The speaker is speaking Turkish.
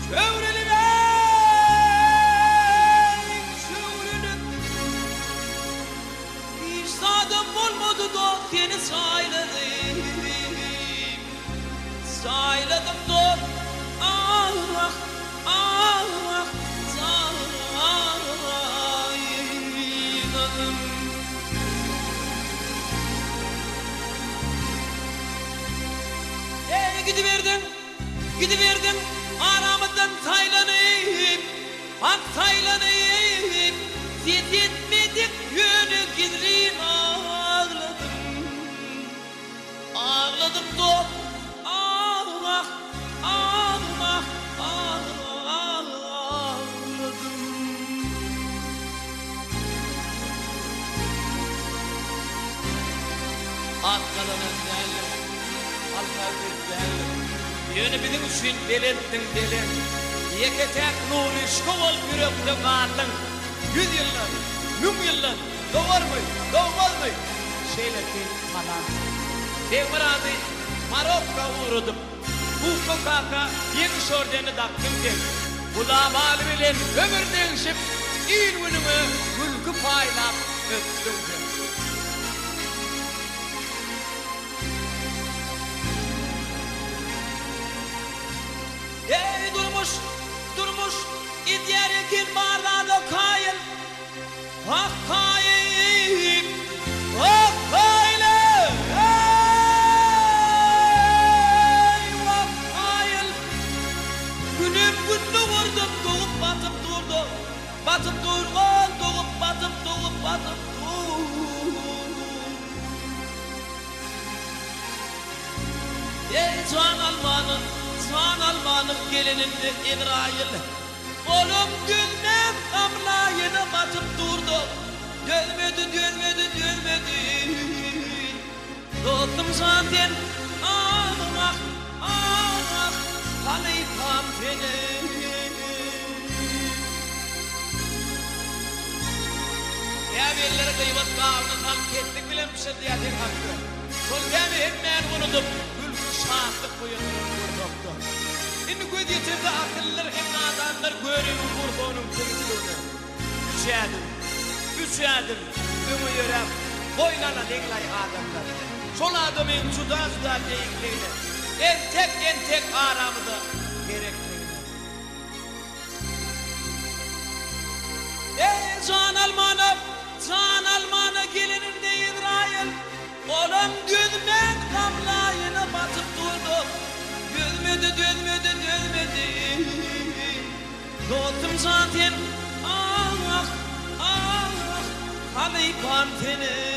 Çövreli ben çövrülüp vicdadım olmadı da seni sayladım. Sayladım da ah ah ah sayladım. Gidiverdin aramızdan saylanayım, ak saylanayım. Zet etmedik yönü gidrin ağladım. Ağladım da ah ah ah ah ah ağladım. Arkadan derler, arkadan derler. Yönü bizim için delirttin delir. Yeketek nuri şkol yürekte kaldın. 100 yıllar, 1000 yıllar doğar mı, doğmaz mı? Şeyletin falan. Devradı Marokka uğradım. Bu kokaka yeni şordeni taktım dem. Bu da bali bilen ömür değişip il günümü gülgü paylap öptüm dem. Ey durmuş İdyerekin barlarda kayın. Hak kayın, hak kayın. Ey hak kayın. Günüm günlü vurdum, doğup batıp durdu. Batıp durgun, doğup batıp dur. Ey Can Alman'ın gelininde İbrahim. Oğlum gülmem kamlayına batıp durdu. Dönmedi. Dostum zaten ah halifam seni. Ya belleri kıymet kavunu tam kettik bilemişsin diye tek hakkı. Sol beni hemen unutup gülkü şahlık buyurdu. Şimdi göz yetirdi akıllar hem adamlar görüyor kurbanın kırıklığını. Üç adım, ümü yörem, boynana denglay adamlar. Sol adamın suda deyikliğine, en tek aramıda gerekliğine. Ey Can Alman'a gelininde İbrahim, oğlum düzmen kamlayına batıp durdu. Dönmedi. Dostum zaten ah halifam seni.